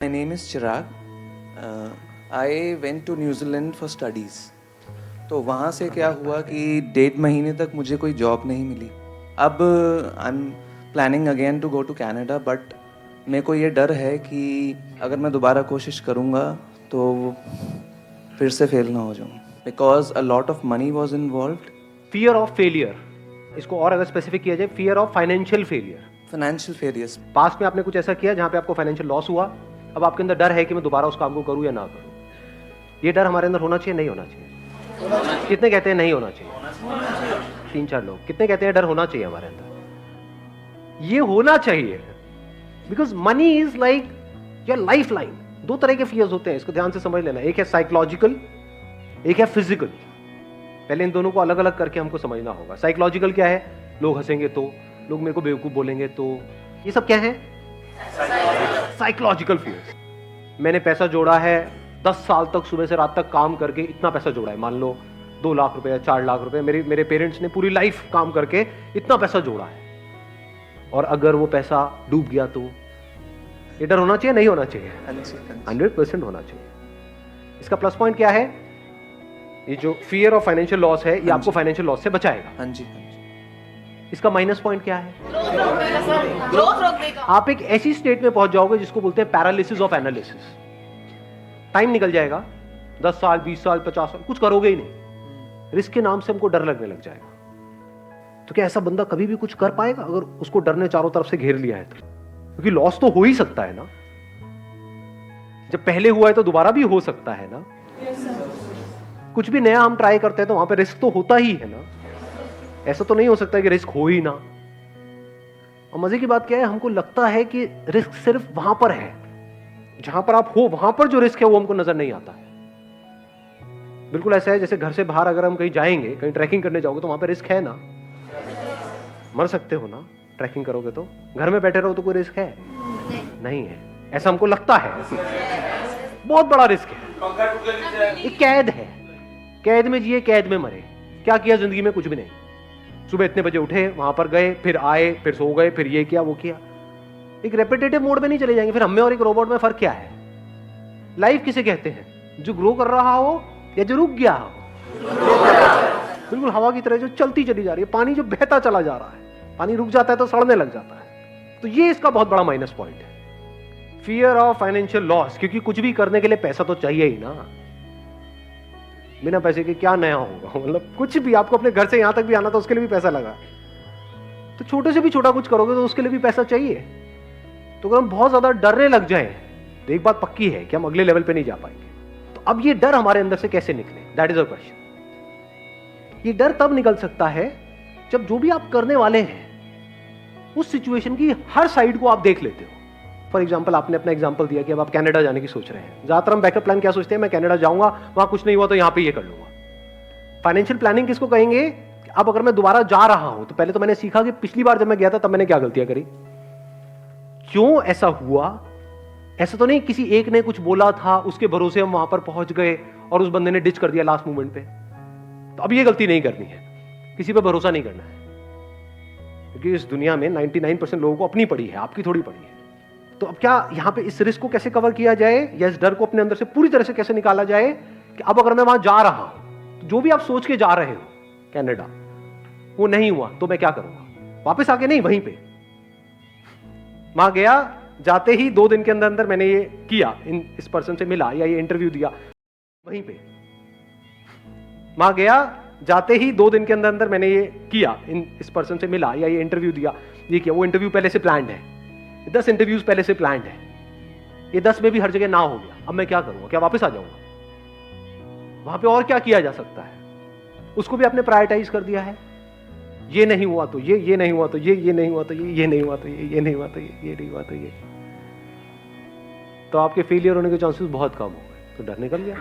My name is Chirag. I went to New Zealand for studies. तो वहाँ से क्या हुआ कि 1.5 महीने तक मुझे कोई जॉब नहीं मिली. अब I am planning again to go to Canada, but मेरे को ये डर है कि अगर मैं दोबारा कोशिश करूँगा तो फिर से फेल ना हो जाऊँ, because a lot of money was involved. Fear of failure, इसको और अगर स्पेसिफिक किया जाए, fear of financial failure. Financial failures. Past में आपने कुछ ऐसा किया जहां पे आपको फाइनेंशियल लॉस हुआ, अब आपके अंदर डर है कि मैं दोबारा उस काम को करूं या ना करूं. ये डर हमारे अंदर होना चाहिए, नहीं होना चाहिए? कितने कहते हैं नहीं होना चाहिए? 3-4 लोग. कितने कहते हैं डर होना चाहिए हमारे अंदर? ये होना चाहिए, because money is like your life line. 2 तरह के फियर्स होते हैं, इसको ध्यान से समझ लेना. एक है साइकोलॉजिकल, एक है फिजिकल. पहले इन दोनों को अलग अलग करके हमको समझना होगा. साइकोलॉजिकल क्या है? लोग हंसेंगे तो, लोग मेरे को बेवकूफ बोलेंगे तो, ये सब क्या है? Psychological fears. मैंने पैसा जोड़ा है, 10 साल तक सुबह से रात तक काम करके इतना पैसा जोड़ा है, मान लो 2 लाख रुपए या 4 लाख रुपए. मेरे पेरेंट्स ने पूरी लाइफ काम करके इतना पैसा जोड़ा है, और अगर वो पैसा डूब गया तो ये डर होना चाहिए, नहीं होना चाहिए? 100% होना चाहिए. इसका प्लस पॉइंट क्या है? ये जो फियर ऑफ फाइनेंशियल लॉस है, ये आपको फाइनेंशियल लॉस से बचाएगा. हाँ जी. इसका माइनस पॉइंट क्या है? ग्रोथ रोक देगा. आप एक ऐसी स्टेट में पहुंच जाओगे जिसको बोलते हैं पैरालिसिस ऑफ एनालिसिस. टाइम निकल जाएगा, 10 साल 20 साल 50 साल, कुछ करोगे ही नहीं. रिस्क के नाम से हमको डर लगने लग जाएगा. तो क्या ऐसा बंदा कभी भी कुछ कर पाएगा अगर उसको डर ने चारों तरफ से घेर लिया है तो? क्योंकि लॉस तो हो ही सकता है ना. जब पहले हुआ है तो दोबारा भी हो सकता है ना. कुछ भी नया हम ट्राई करते हैं तो वहां पे रिस्क तो होता ही है ना. ऐसा तो नहीं हो सकता कि रिस्क हो ही ना. और मजे की बात क्या है, हमको लगता है कि रिस्क सिर्फ वहां पर है, जहां पर आप हो वहां पर जो रिस्क है वो हमको नजर नहीं आता है. बिल्कुल ऐसा है जैसे घर से बाहर अगर हम कहीं जाएंगे, कहीं ट्रैकिंग करने जाओगे तो वहां पर रिस्क है ना. मर सकते हो ना ट्रैकिंग करोगे तो. घर में बैठे रहो तो कोई रिस्क है? नहीं है. ऐसा हमको लगता है. बहुत बड़ा रिस्क है. एक कैद है, कैद में जिए कैद में मरे. क्या किया जिंदगी में? कुछ भी नहीं. सुबह इतने बजे उठे, वहां पर गए, फिर आए, फिर सो गए, फिर ये किया वो किया. एक रेपिटेटिव मोड में नहीं चले जाएंगे. फिर हमें और एक रोबोट में फर्क क्या है? लाइफ किसे कहते हैं? जो ग्रो कर रहा हो या जो रुक गया हो. बिल्कुल हवा की तरह जो चलती चली जा रही है, पानी जो बहता चला जा रहा है. पानी रुक जाता है तो सड़ने लग जाता है. तो ये इसका बहुत बड़ा माइनस पॉइंट है, फियर ऑफ फाइनेंशियल लॉस. क्योंकि कुछ भी करने के लिए पैसा तो चाहिए ही ना. बिना पैसे के क्या नया होगा? मतलब कुछ भी, आपको अपने घर से यहां तक भी आना तो उसके लिए भी पैसा लगा. तो छोटे से भी छोटा कुछ करोगे तो उसके लिए भी पैसा चाहिए. तो अगर हम बहुत ज्यादा डरने लग जाए तो एक बात पक्की है कि हम अगले लेवल पे नहीं जा पाएंगे. तो अब ये डर हमारे अंदर से कैसे निकले? That is a question. ये डर तब निकल सकता है जब जो भी आप करने वाले हैं उस सिचुएशन की हर साइड को आप देख लेते हो. फॉर एग्जाम्पल, आपने अपना एग्जाम्पल दिया कि अब आप कनाडा जाने की सोच रहे हैं. ज्यादातर हम बैकअप प्लान क्या सोचते हैं? मैं कनाडा जाऊंगा, वहां कुछ नहीं हुआ तो यहां पे ये कर लूंगा. फाइनेंशियल प्लानिंग किसको कहेंगे? अब अगर मैं दोबारा जा रहा हूं तो पहले तो मैंने सीखा कि पिछली बार जब मैं गया था तब मैंने क्या गलतियां करी, क्यों ऐसा हुआ. ऐसा तो नहीं किसी एक ने कुछ बोला था, उसके भरोसे हम वहां पर पहुंच गए और उस बंदे ने डिच कर दिया लास्ट मोमेंट पे. तो अब ये गलती नहीं करनी है, किसी पे भरोसा नहीं करना है. क्योंकि इस दुनिया में 99% लोगों को अपनी पड़ी है, आपकी थोड़ी पड़ी है. तो अब क्या यहां पे इस रिस्क को कैसे कवर किया जाए, या इस डर को अपने अंदर से पूरी तरह से कैसे निकाला जाए कि अब अगर मैं वहां जा रहा हूं तो जो भी आप सोच के जा रहे हो कनाडा, वो नहीं हुआ तो मैं क्या करूंगा? वापस आके नहीं, वहीं पे. वहां गया, जाते ही 2 दिन के अंदर अंदर मैंने ये किया, इस पर्सन से मिला या ये इंटरव्यू दिया, वहीं पे. वहां गया, जाते ही 2 दिन के अंदर अंदर मैंने ये किया, इस पर्सन से मिला या ये इंटरव्यू दिया, ये किया. वो इंटरव्यू पहले से प्लान्ड है, 10 इंटरव्यूज पहले से प्लान्ड है. ये 10 में भी हर जगह ना हो गया. अब मैं क्या करूंगा? क्या वापस आ जाऊंगा? वहां पे और क्या किया जा सकता है? उसको भी आपने प्रायोरिटाइज कर दिया है. ये नहीं हुआ तो ये नहीं हुआ तो ये नहीं हुआ तो ये नहीं हुआ तो ये नहीं हुआ तो ये नहीं हुआ तो ये. तो आपके फेलियर होने के चांसेस बहुत कम हो गए. तो डर निकल गया.